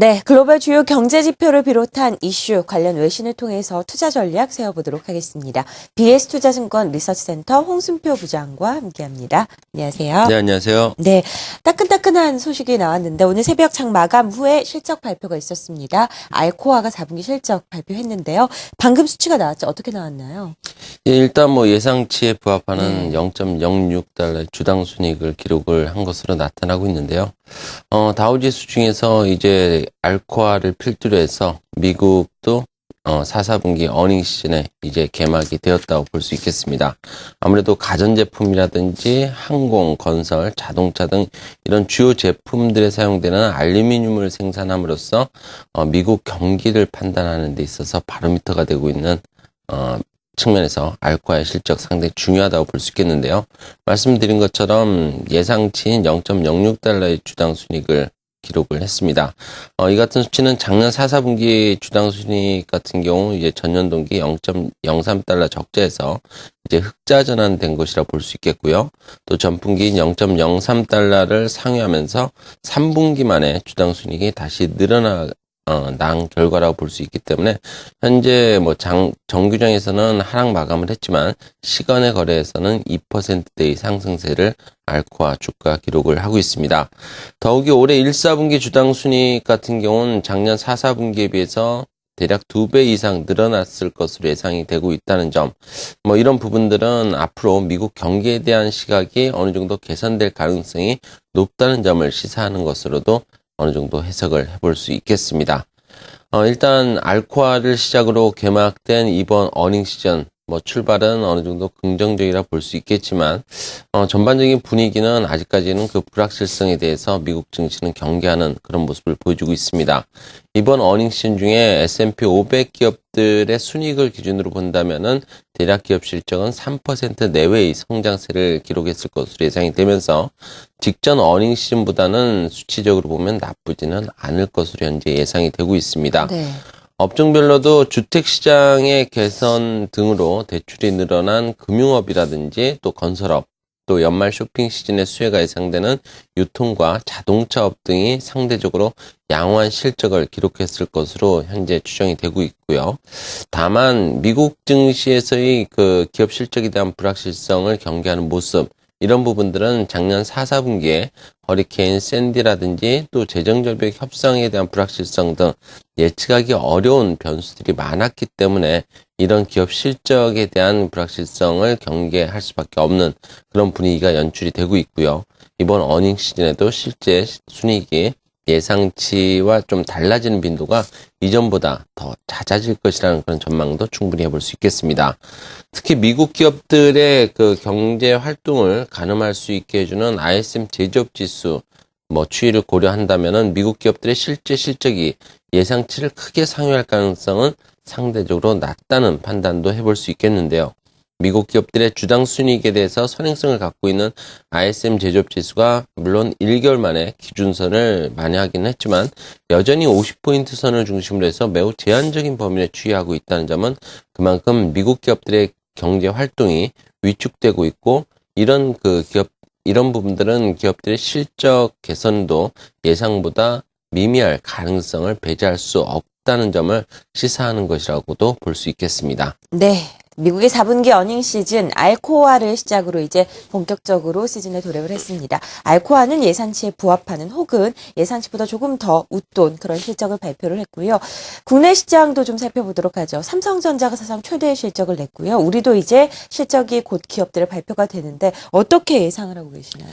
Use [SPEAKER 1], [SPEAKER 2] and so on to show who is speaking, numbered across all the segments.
[SPEAKER 1] 네, 글로벌 주요 경제 지표를 비롯한 이슈 관련 외신을 통해서 투자 전략 세워보도록 하겠습니다. BS투자증권 리서치센터 홍순표 부장과 함께합니다. 안녕하세요.
[SPEAKER 2] 네, 안녕하세요.
[SPEAKER 1] 네, 따끈따끈한 소식이 나왔는데 오늘 새벽 장 마감 후에 실적 발표가 있었습니다. 알코아가 4분기 실적 발표했는데요. 방금 수치가 나왔죠. 어떻게 나왔나요?
[SPEAKER 2] 예, 일단 예상치에 부합하는 0.06달러의 주당 순이익을 기록을 한 것으로 나타나고 있는데요. 다우지수 중에서 이제 알코아를 필두로 해서 미국도 4분기 어닝 시즌에 이제 개막이 되었다고 볼 수 있겠습니다. 아무래도 가전제품이라든지 항공, 건설, 자동차 등 이런 주요 제품들에 사용되는 알루미늄을 생산함으로써 미국 경기를 판단하는 데 있어서 바로미터가 되고 있는 측면에서 알코아의 실적 상당히 중요하다고 볼 수 있겠는데요. 말씀드린 것처럼 예상치인 0.06달러의 주당 순이익을 기록을 했습니다. 이 같은 수치는 작년 4분기 주당 순이익 같은 경우 이제 전년 동기 0.03달러 적자에서 이제 흑자 전환된 것이라 볼 수 있겠고요. 또 전분기인 0.03달러를 상회하면서 3분기 만에 주당 순이익이 다시 난 결과라고 볼 수 있기 때문에 현재 정규장에서는 하락 마감을 했지만 시간의 거래에서는 2%대의 상승세를 알코아 주가 기록을 하고 있습니다. 더욱이 올해 1, 4분기 주당 순이익 같은 경우는 작년 4, 4분기에 비해서 대략 2배 이상 늘어났을 것으로 예상이 되고 있다는 점, 이런 부분들은 앞으로 미국 경기에 대한 시각이 어느 정도 개선될 가능성이 높다는 점을 시사하는 것으로도 어느 정도 해석을 해볼 수 있겠습니다. 일단 알코아를 시작으로 개막된 이번 어닝 시즌 출발은 어느 정도 긍정적이라 볼 수 있겠지만 전반적인 분위기는 아직까지는 그 불확실성에 대해서 미국 증시는 경계하는 그런 모습을 보여주고 있습니다. 이번 어닝 시즌 중에 S&P 500 기업들의 순이익을 기준으로 본다면은 대략 기업 실적은 3% 내외의 성장세를 기록했을 것으로 예상이 되면서 직전 어닝 시즌보다는 수치적으로 보면 나쁘지는 않을 것으로 현재 예상이 되고 있습니다.
[SPEAKER 1] 네.
[SPEAKER 2] 업종별로도 주택시장의 개선 등으로 대출이 늘어난 금융업이라든지 또 건설업, 또 연말 쇼핑 시즌의 수혜가 예상되는 유통과 자동차업 등이 상대적으로 양호한 실적을 기록했을 것으로 현재 추정이 되고 있고요. 다만 미국 증시에서의 그 기업 실적에 대한 불확실성을 경계하는 모습, 이런 부분들은 작년 4, 4분기에 허리케인 샌디라든지 또 재정절벽 협상에 대한 불확실성 등 예측하기 어려운 변수들이 많았기 때문에 이런 기업 실적에 대한 불확실성을 경계할 수밖에 없는 그런 분위기가 연출이 되고 있고요. 이번 어닝 시즌에도 실제 순이익이 예상치와 좀 달라지는 빈도가 이전보다 더 잦아질 것이라는 그런 전망도 충분히 해볼 수 있겠습니다. 특히 미국 기업들의 그 경제 활동을 가늠할 수 있게 해주는 ISM 제조업 지수 추이를 고려한다면은 미국 기업들의 실제 실적이 예상치를 크게 상회할 가능성은 상대적으로 낮다는 판단도 해볼 수 있겠는데요. 미국 기업들의 주당 순이익에 대해서 선행성을 갖고 있는 ISM 제조업 지수가 물론 1개월 만에 기준선을 만회하기는 했지만 여전히 50포인트 선을 중심으로 해서 매우 제한적인 범위에 추이하고 있다는 점은 그만큼 미국 기업들의 경제 활동이 위축되고 있고 이런 부분들은 기업들의 실적 개선도 예상보다 미미할 가능성을 배제할 수 없다는 점을 시사하는 것이라고도 볼 수 있겠습니다.
[SPEAKER 1] 네. 미국의 4분기 어닝 시즌 알코아를 시작으로 이제 본격적으로 시즌에 돌입을 했습니다. 알코아는 예상치에 부합하는 혹은 예상치보다 조금 더 웃돈 그런 실적을 발표를 했고요. 국내 시장도 좀 살펴보도록 하죠. 삼성전자가 사상 최대의 실적을 냈고요. 우리도 이제 실적이 곧 기업들의 발표가 되는데 어떻게 예상을 하고 계시나요?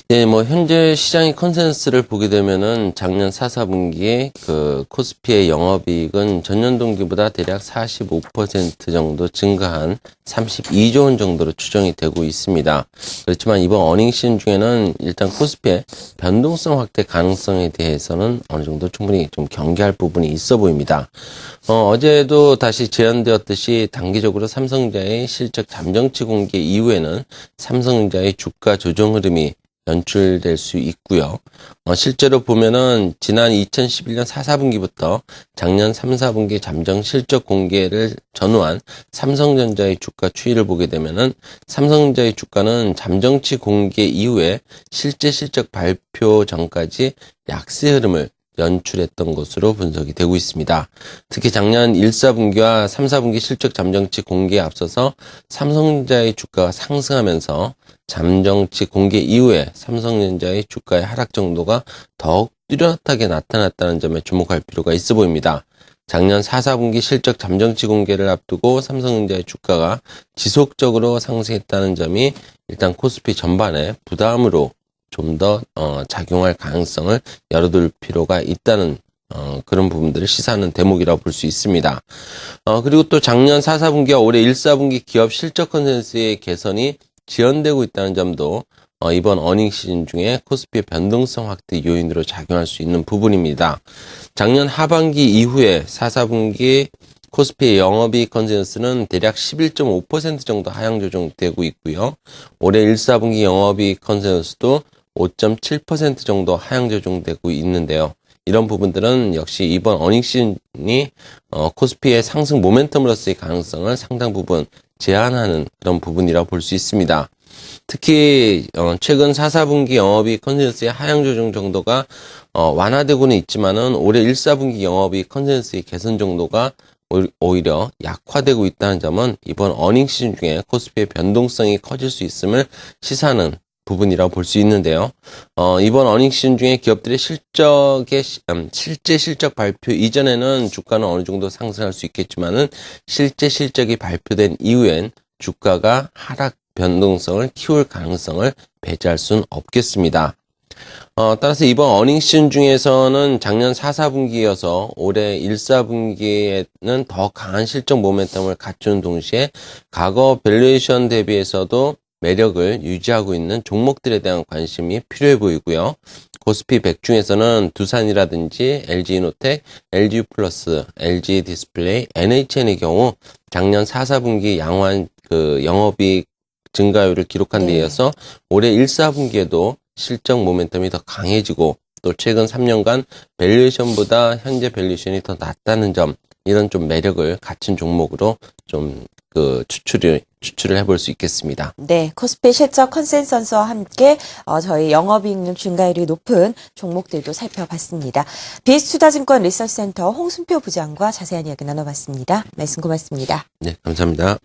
[SPEAKER 2] 네, 현재 시장의 컨센서스를 보게 되면은 작년 4, 4분기에 그 코스피의 영업이익은 전년 동기보다 대략 45% 정도 증가한 32조 원 정도로 추정이 되고 있습니다. 그렇지만 이번 어닝 시즌 중에는 일단 코스피의 변동성 확대 가능성에 대해서는 어느 정도 충분히 좀 경계할 부분이 있어 보입니다. 어제도 다시 제언되었듯이 단기적으로 삼성전자의 실적 잠정치 공개 이후에는 삼성전자의 주가 조정 흐름이 연출될 수 있고요. 실제로 보면은 지난 2011년 4, 4분기부터 작년 3, 4분기 잠정 실적 공개를 전후한 삼성전자의 주가 추이를 보게 되면은 삼성전자의 주가는 잠정치 공개 이후에 실제 실적 발표 전까지 약세 흐름을 연출했던 것으로 분석이 되고 있습니다. 특히 작년 1, 4분기와 3, 4분기 실적 잠정치 공개에 앞서서 삼성전자의 주가가 상승하면서 잠정치 공개 이후에 삼성전자의 주가의 하락 정도가 더욱 뚜렷하게 나타났다는 점에 주목할 필요가 있어 보입니다. 작년 4, 4분기 실적 잠정치 공개를 앞두고 삼성전자의 주가가 지속적으로 상승했다는 점이 일단 코스피 전반에 부담으로 좀 더 작용할 가능성을 열어둘 필요가 있다는 그런 부분들을 시사하는 대목이라고 볼 수 있습니다. 그리고 또 작년 4, 4분기와 올해 1, 4분기 기업 실적 컨센서스의 개선이 지연되고 있다는 점도 이번 어닝 시즌 중에 코스피의 변동성 확대 요인으로 작용할 수 있는 부분입니다. 작년 하반기 이후에 4, 4분기 코스피의 영업이익 컨센서스는 대략 11.5% 정도 하향 조정되고 있고요. 올해 1, 4분기 영업이익 컨센서스도 5.7% 정도 하향 조정되고 있는데요. 이런 부분들은 역시 이번 어닝 시즌이 코스피의 상승 모멘텀으로서의 가능성을 상당 부분 제한하는 그런 부분이라고 볼 수 있습니다. 특히 최근 4, 4분기 영업이익 컨센서스의 하향 조정 정도가 완화되고는 있지만은 올해 1, 4분기 영업이익 컨센서스의 개선 정도가 오히려 약화되고 있다는 점은 이번 어닝 시즌 중에 코스피의 변동성이 커질 수 있음을 시사하는 부분이라고 볼 수 있는데요. 이번 어닝 시즌 중에 기업들의 실제 실적 발표 이전에는 주가는 어느 정도 상승할 수 있겠지만은 실제 실적이 발표된 이후엔 주가가 하락 변동성을 키울 가능성을 배제할 수는 없겠습니다. 따라서 이번 어닝 시즌 중에서는 작년 4, 4분기여서 올해 1, 4분기에는 더 강한 실적 모멘텀을 갖추는 동시에 과거 밸류에이션 대비해서도 매력을 유지하고 있는 종목들에 대한 관심이 필요해 보이고요. 코스피 100 중에서는 두산이라든지 LG이노텍, LG플러스, LG디스플레이, NHN의 경우 작년 4, 4분기 양호한 영업이익 증가율을 기록한 데 이어서 올해 1, 4분기에도 실적 모멘텀이 더 강해지고 또 최근 3년간 밸류에이션보다 현재 밸류에이션이 더 낮다는 점, 이런 좀 매력을 갖춘 종목으로 좀 추출을 해볼 수 있겠습니다.
[SPEAKER 1] 네, 코스피 실적 컨센서스와 함께 저희 영업이익률 증가율이 높은 종목들도 살펴봤습니다. BS투자증권 리서치센터 홍순표 부장과 자세한 이야기 나눠봤습니다. 말씀 고맙습니다.
[SPEAKER 2] 네, 감사합니다.